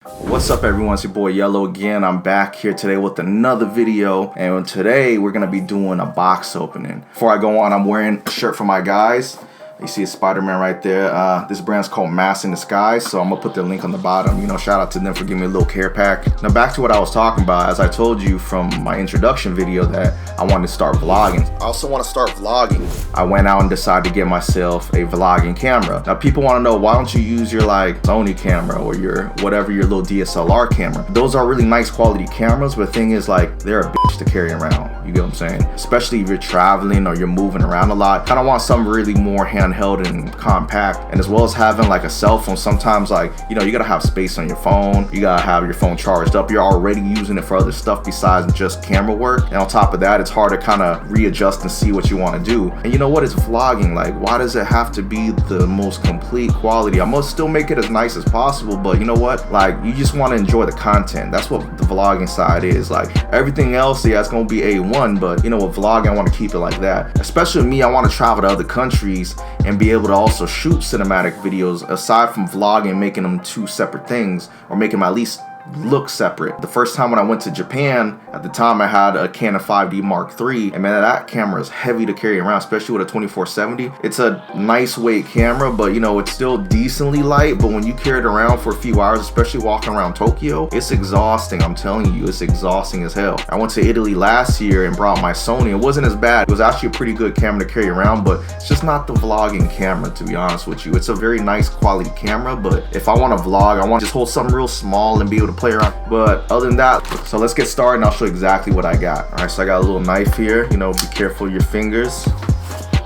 What's up everyone, it's your boy Yellow again. I'm back here today with another video, and today we're gonna be doing a box opening. Before I go on, I'm wearing a shirt for my guys. You see a Spider-Man right there. This brand's called Mask in Disguise, so I'm gonna put the link on the bottom. You know, shout out to them for giving me a little care pack. Now back to what I was talking about. As I told you from my introduction video that I wanted to start vlogging. I also want to start vlogging. I went out and decided to get myself a vlogging camera. Now people want to know, why don't you use your like Sony camera or your whatever, your little DSLR camera? Those are really nice quality cameras, but the thing is, like, they're a bitch to carry around. You get what I'm saying? Especially if you're traveling or you're moving around a lot. Kind of want something really more handheld and compact, and as well as having like a cell phone. Sometimes, like, you know, you gotta have space on your phone, you gotta have your phone charged up, you're already using it for other stuff besides just camera work, and on top of that, it's hard to kind of readjust and see what you want to do. And you know what, it's vlogging. Like, why does it have to be the most complete quality? I must still make it as nice as possible, but you know what, like, you just want to enjoy the content. That's what the vlogging side is. Like, everything else, yeah, it's gonna be A1, but you know, with vlogging, I want to keep it like that. Especially me, I want to travel to other countries and be able to also shoot cinematic videos aside from vlogging, making them two separate things, or making them at least look separate. The first time when I went to Japan, at the time I had a Canon 5D Mark III, and man, that camera is heavy to carry around, especially with a 2470. It's a nice weight camera, but you know, it's still decently light, but when you carry it around for a few hours, especially walking around Tokyo, it's exhausting. I'm telling you, it's exhausting as hell. I went to Italy last year and brought my Sony. It wasn't as bad. It was actually a pretty good camera to carry around, but it's just not the vlogging camera, to be honest with you. It's a very nice quality camera, but if I want to vlog, I want to just hold something real small and be able to play around. But other than that, so let's get started and I'll show you exactly what I got. All right, so I got a little knife here. You know, be careful of your fingers.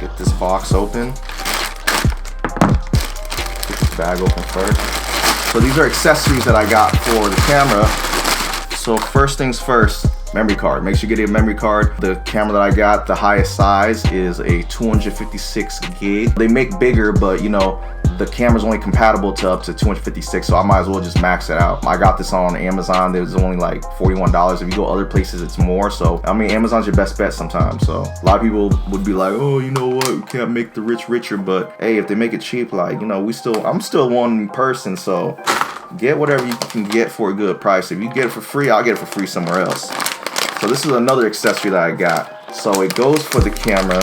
Get this box open. Get this bag open first. So these are accessories that I got for the camera. So first things first, memory card. Make sure you get a memory card. The camera that I got, the highest size is a 256 gig. They make bigger, but you know, the camera's only compatible to up to 256, so I might as well just max it out. I got this on Amazon. It was only like $41. If you go other places, it's more. So I mean, Amazon's your best bet sometimes. So a lot of people would be like, oh, you know what, we can't make the rich richer, but hey, if they make it cheap, like, you know, I'm still one person, so get whatever you can get for a good price. If you get it for free, I'll get it for free somewhere else. So this is another accessory that I got. So it goes for the camera.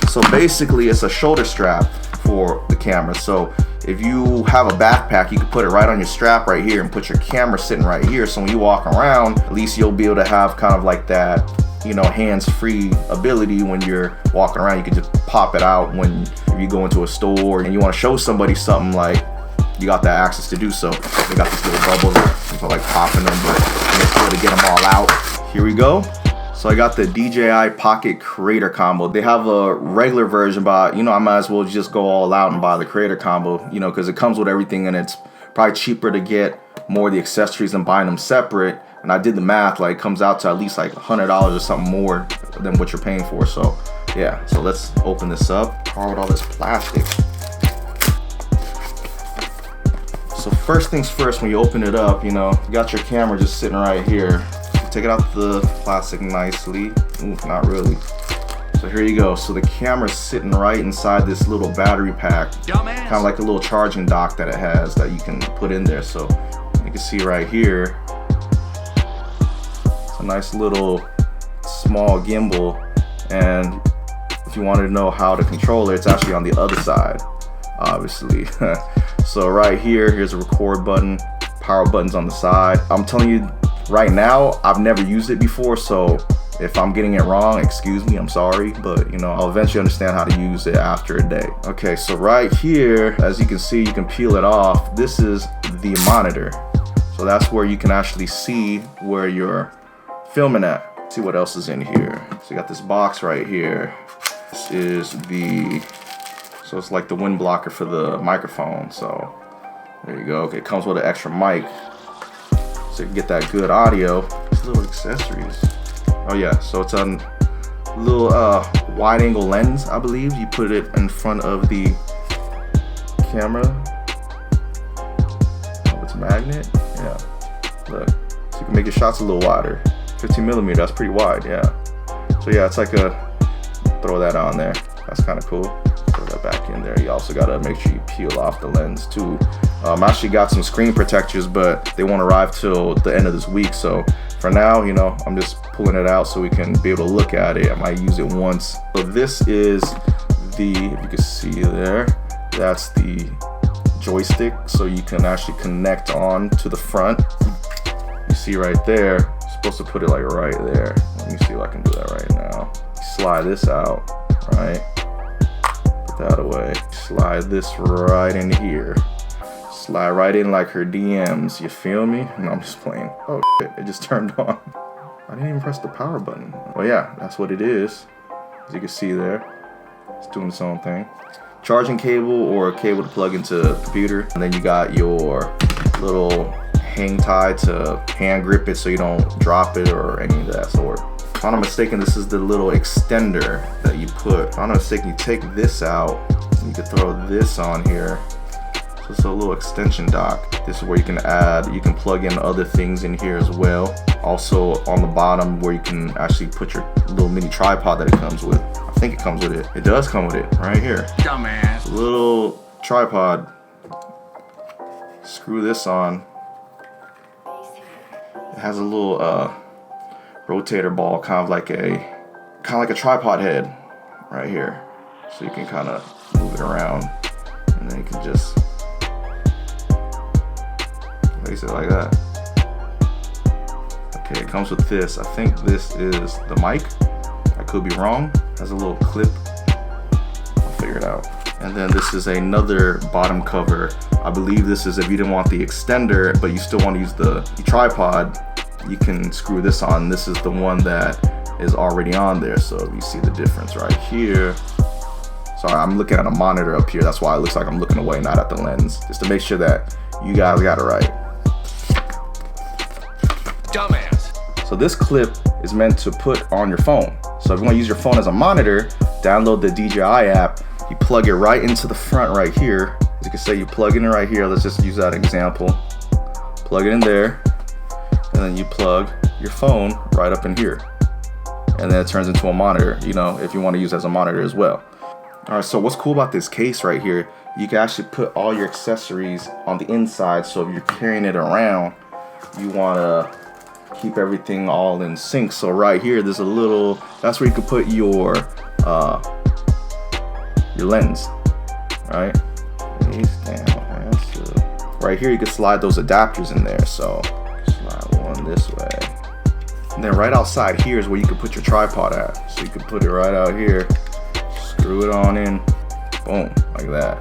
So basically, it's a shoulder strap for the camera. So if you have a backpack, you can put it right on your strap right here and put your camera sitting right here. So when you walk around, at least you'll be able to have kind of like that, you know, hands-free ability when you're walking around. You can just pop it out if you go into a store and you want to show somebody something, like, you got that access to do so. They got these little bubbles, so like popping them, but make sure to get them all out. Here we go. So I got the DJI Pocket Creator Combo. They have a regular version, but you know, I might as well just go all out and buy the Creator Combo, you know, because it comes with everything, and it's probably cheaper to get more of the accessories than buying them separate. And I did the math, like, it comes out to at least like $100 or something more than what you're paying for. So yeah, so let's open this up. Hard with all this plastic. So first things first, when you open it up, you know, you got your camera just sitting right here. Take it out the plastic nicely. Ooh, not really. So here you go. So the camera's sitting right inside this little battery pack. Kind of like a little charging dock that it has that you can put in there. So you can see right here, it's a nice little small gimbal. And if you wanted to know how to control it, it's actually on the other side, obviously. So right here, here's a record button, power buttons on the side. I'm telling you, right now, I've never used it before, so if I'm getting it wrong, excuse me, I'm sorry, but you know, I'll eventually understand how to use it after a day. Okay, so right here, as you can see, you can peel it off. This is the monitor. So that's where you can actually see where you're filming at. Let's see what else is in here. So you got this box right here. This is so it's like the wind blocker for the microphone. So there you go. Okay, it comes with an extra mic, so you can get that good audio. These little accessories. Oh yeah, so it's a little wide angle lens, I believe. You put it in front of the camera. Oh, it's a magnet. Yeah, look, so you can make your shots a little wider. 15mm, that's pretty wide. Yeah, so yeah, it's like throw that on there. That's kind of cool. Throw that back in there. You also gotta make sure you peel off the lens too. Actually got some screen protectors, but they won't arrive till the end of this week. So for now, you know, I'm just pulling it out so we can be able to look at it. I might use it once. So this is the, if you can see there, that's the joystick. So you can actually connect on to the front. You see right there, you're supposed to put it like right there. Let me see if I can do that right now. Slide this out, right? Put that away. Slide this right in here. Slide right in like her DMs, you feel me? No, I'm just playing. Oh shit, it just turned on. I didn't even press the power button. Well, yeah, that's what it is. As you can see there, it's doing its own thing. Charging cable or a cable to plug into the computer. And then you got your little hang tie to hand grip it so you don't drop it or any of that sort. If I'm not mistaken, this is the little extender that you put. If I'm not mistaken, you take this out, and you can throw this on here. So it's a little extension dock. This is where you can add, you can plug in other things in here as well. Also on the bottom where you can actually put your little mini tripod that it comes with. I think it comes with it. It does come with it, right here. Dumbass. A little tripod. Screw this on. It has a little rotator ball, kind of like a tripod head right here. So you can kind of move it around, and then you can just place it like that. Okay, it comes with this. I think this is the mic. I could be wrong. It has a little clip. I'll figure it out. And then this is another bottom cover. I believe this is if you didn't want the extender, but you still want to use the tripod, you can screw this on. This is the one that is already on there. So you see the difference right here. Sorry, I'm looking at a monitor up here. That's why it looks like I'm looking away, not at the lens. Just to make sure that you guys got it right. Dumbass. So this clip is meant to put on your phone. So if you want to use your phone as a monitor, download the DJI app. You plug it right into the front right here. As you can see, you plug it in right here. Let's just use that example. Plug it in there, and then you plug your phone right up in here. And then it turns into a monitor, you know, if you want to use it as a monitor as well. All right, so what's cool about this case right here, you can actually put all your accessories on the inside. So if you're carrying it around, you want to keep everything all in sync. So right here, there's a little, that's where you can put your lens, right? Right here, you can slide those adapters in there. So slide one this way. And then right outside here is where you can put your tripod at. So you can put it right out here, screw it on in, boom, like that.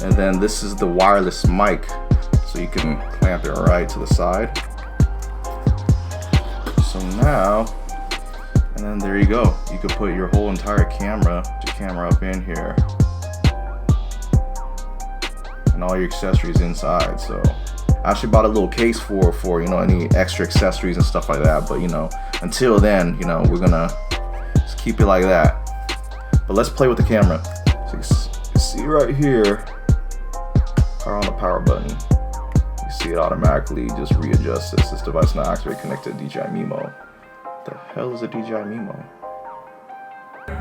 And then this is the wireless mic. So you can clamp it right to the side. So now, and then there you go. You could put your whole entire camera up in here. And all your accessories inside. So I actually bought a little case for you know, any extra accessories and stuff like that. But you know, until then, you know, we're gonna just keep it like that. But let's play with the camera. So you can see right here, power on the power button. You see it automatically just readjusts this. This device is not actually connected to DJI Mimo. What the hell is a DJI Mimo?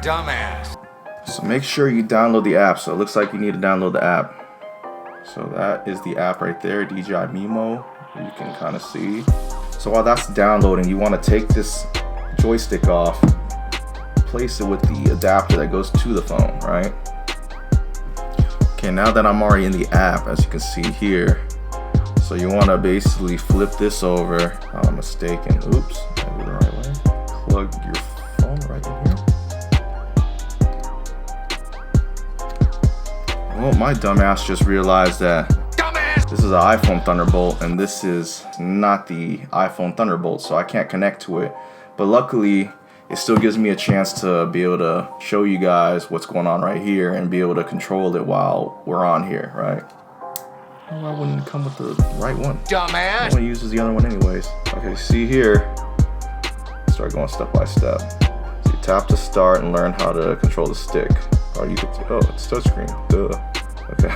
Dumbass. So make sure you download the app. So it looks like you need to download the app. So that is the app right there, DJI Mimo. You can kind of see. So while that's downloading, you want to take this joystick off, place it with the adapter that goes to the phone, right? Okay, now that I'm already in the app, as you can see here, so you want to basically flip this over. Oh, I'm mistaken. Oops, I did it the right way. Plug your phone right in here. Well, my dumbass just realized that this is an iPhone Thunderbolt and this is not the iPhone Thunderbolt, so I can't connect to it. But luckily, it still gives me a chance to be able to show you guys what's going on right here and be able to control it while we're on here, right? Well, I wouldn't come with the right one. Dumbass. I want to use the other one anyways. Okay, see here. Start going step by step. So you tap to start and learn how to control the stick. Or you could, oh, it's touchscreen. Duh. Okay.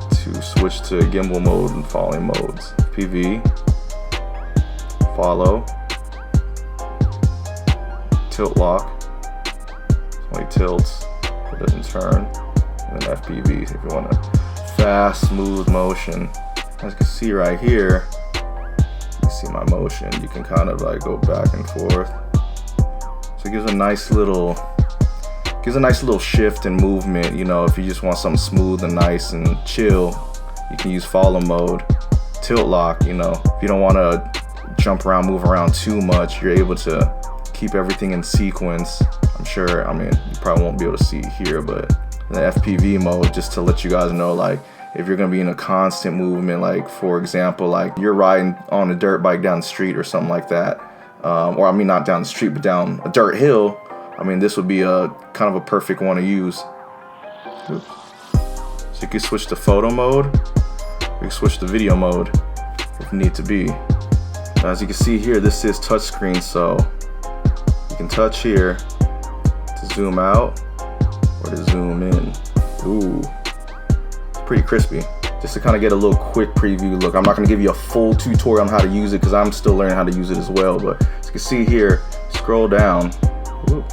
To switch to gimbal mode and following modes. PV. Follow. Tilt lock. It only tilts. It doesn't turn. And then FPV if you want to fast, smooth motion. As you can see right here, you see my motion. You can kind of like go back and forth. So it gives a nice little shift and movement. You know, if you just want something smooth and nice and chill, you can use follow mode, tilt lock. You know, if you don't want to jump around, move around too much, you're able to keep everything in sequence. I'm sure, I mean, you probably won't be able to see here, but the FPV mode, just to let you guys know, like if you're gonna be in a constant movement, like for example, like you're riding on a dirt bike down the street or something like that, or I mean not down the street, but down a dirt hill, I mean this would be a kind of a perfect one to use. Oops. So you can switch to photo mode, you can switch to video mode if need to be. As you can see here, this is touchscreen, so you can touch here to zoom out or to zoom in. Ooh, it's pretty crispy. Just to kind of get a little quick preview look. I'm not going to give you a full tutorial on how to use it because I'm still learning how to use it as well. But as you can see here, scroll down. Ooh.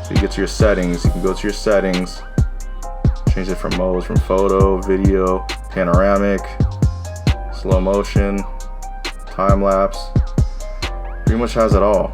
So you get to your settings. You can go to your settings, change it from modes, from photo, video, panoramic, slow motion, time lapse. Pretty much has it all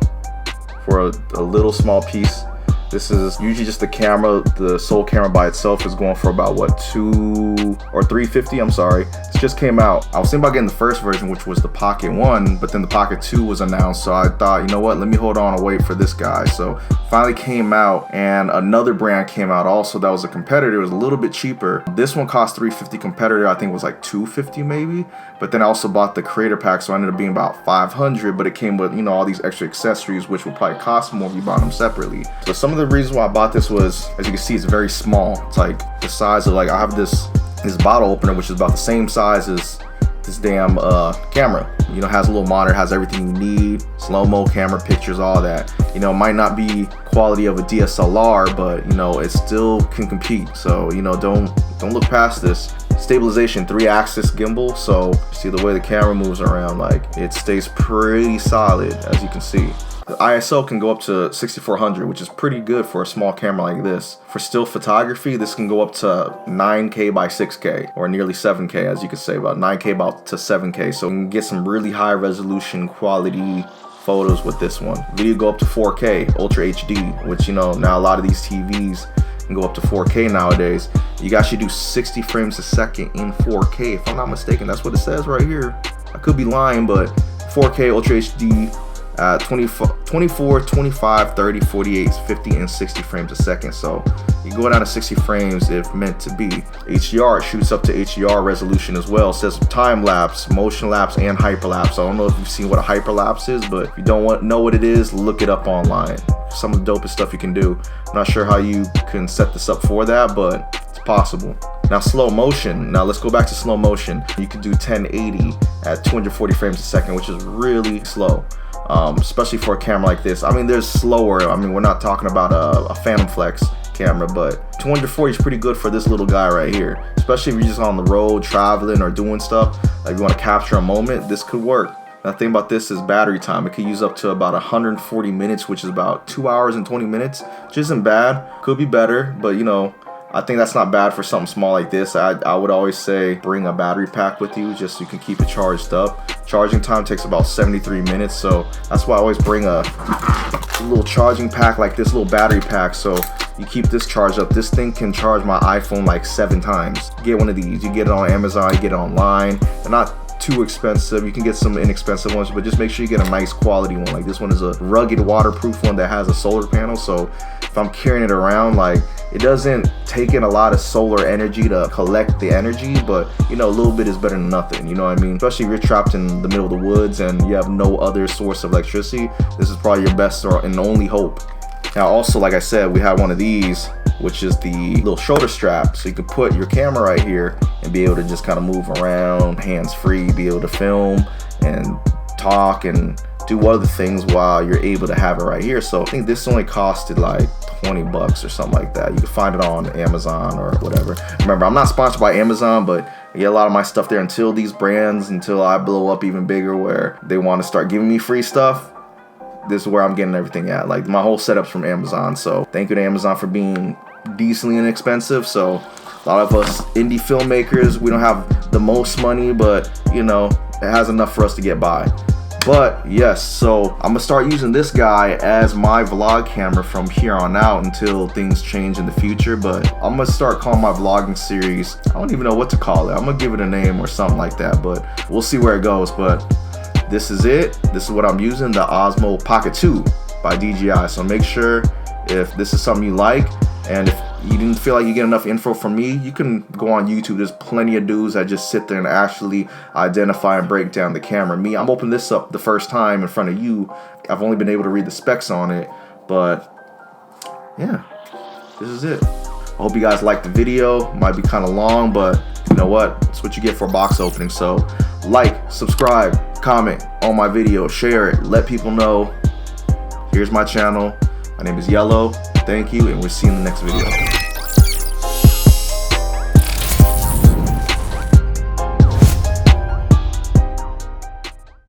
for a little small piece. This is usually just the camera. The sole camera by itself is going for about what, $350. I'm sorry, it just came out. I was thinking about getting the first version, which was the Pocket 1, but then the Pocket 2 was announced, so I thought, you know what, let me hold on and wait for this guy. So finally came out, and another brand came out also that was a competitor. It was a little bit cheaper. This one cost $350. Competitor I think was like $250 maybe, but then I also bought the creator pack, so it ended up being about $500, but it came with, you know, all these extra accessories which would probably cost more if you bought them separately. So some of the reasons why I bought this was, as you can see, it's very small. It's like the size of, like, I have this bottle opener which is about the same size as this damn camera. You know, has a little monitor, has everything you need, slow-mo camera, pictures, all that. You know, it might not be quality of a DSLR, but you know, it still can compete. So, you know, don't look past this. Stabilization, 3-axis gimbal, so see the way the camera moves around, like it stays pretty solid, as you can see. The ISO can go up to 6400, which is pretty good for a small camera like this. For still photography, this can go up to 9K by 6K, or nearly 7K, as you could say, about 9K about to 7K. So you can get some really high resolution quality photos with this one. Video go up to 4K, Ultra HD, which, you know, now a lot of these TVs can go up to 4K nowadays. You guys should do 60 frames a second in 4K, if I'm not mistaken. That's what it says right here. I could be lying, but 4K Ultra HD at 24, 25, 30, 48, 50, and 60 frames a second. So you go down to 60 frames if meant to be. HDR, it shoots up to HDR resolution as well. It says time lapse, motion lapse, and hyperlapse. I don't know if you've seen what a hyperlapse is, but if you don't know what it is, look it up online. Some of the dopest stuff you can do. I'm not sure how you can set this up for that, but it's possible. Now slow motion. Now let's go back to slow motion. You can do 1080 at 240 frames a second, which is really slow. Especially for a camera like this. I mean, there's slower. I mean, we're not talking about a Phantom Flex camera, but 240 is pretty good for this little guy right here. Especially if you're just on the road, traveling, or doing stuff. Like you want to capture a moment, this could work. Now, the thing about this is battery time. It could use up to about 140 minutes, which is about 2 hours and 20 minutes, which isn't bad. Could be better, but you know, I think that's not bad for something small like this. I would always say bring a battery pack with you just so you can keep it charged up. Charging time takes about 73 minutes, so that's why I always bring a little charging pack like this, little battery pack, so you keep this charged up. This thing can charge my iPhone like 7 times. Get one of these. You get it on Amazon, you get it online. They're not too expensive. You can get some inexpensive ones, but just make sure you get a nice quality one. Like this one is a rugged waterproof one that has a solar panel, so if I'm carrying it around, like it doesn't take in a lot of solar energy to collect the energy, but you know, a little bit is better than nothing, you know what I mean? Especially if you're trapped in the middle of the woods and you have no other source of electricity, this is probably your best and only hope. Now also, like I said, we have one of these, which is the little shoulder strap, so you can put your camera right here and be able to just kind of move around hands free, be able to film and talk and do other things while you're able to have it right here. So I think this only costed like $20 or something like that. You can find it on Amazon or whatever. Remember, I'm not sponsored by Amazon, but I get a lot of my stuff there until I blow up even bigger where they want to start giving me free stuff. This is where I'm getting everything at. Like my whole setup's from Amazon, so thank you to Amazon for being decently inexpensive. So A lot of us indie filmmakers, we don't have the most money, but you know, it has enough for us to get by. But yes, so I'm gonna start using this guy as my vlog camera from here on out until things change in the future. But I'm gonna start calling my vlogging series, I don't even know what to call it. I'm gonna give it a name or something like that, but we'll see where it goes. But this is it. This is what I'm using, the Osmo Pocket 2 by DJI. So make sure if this is something you like, and if you didn't feel like you get enough info from me, you can go on YouTube. There's plenty of dudes that just sit there and actually identify and break down the camera. Me, I'm opening this up the first time in front of you. I've only been able to read the specs on it, but yeah, this is it. I hope you guys liked the video. Might be kind of long, but you know what? It's what you get for a box opening. So like, subscribe, comment on my video, share it, let people know. Here's my channel. My name is Yellow. Thank you, and we'll see you in the next video.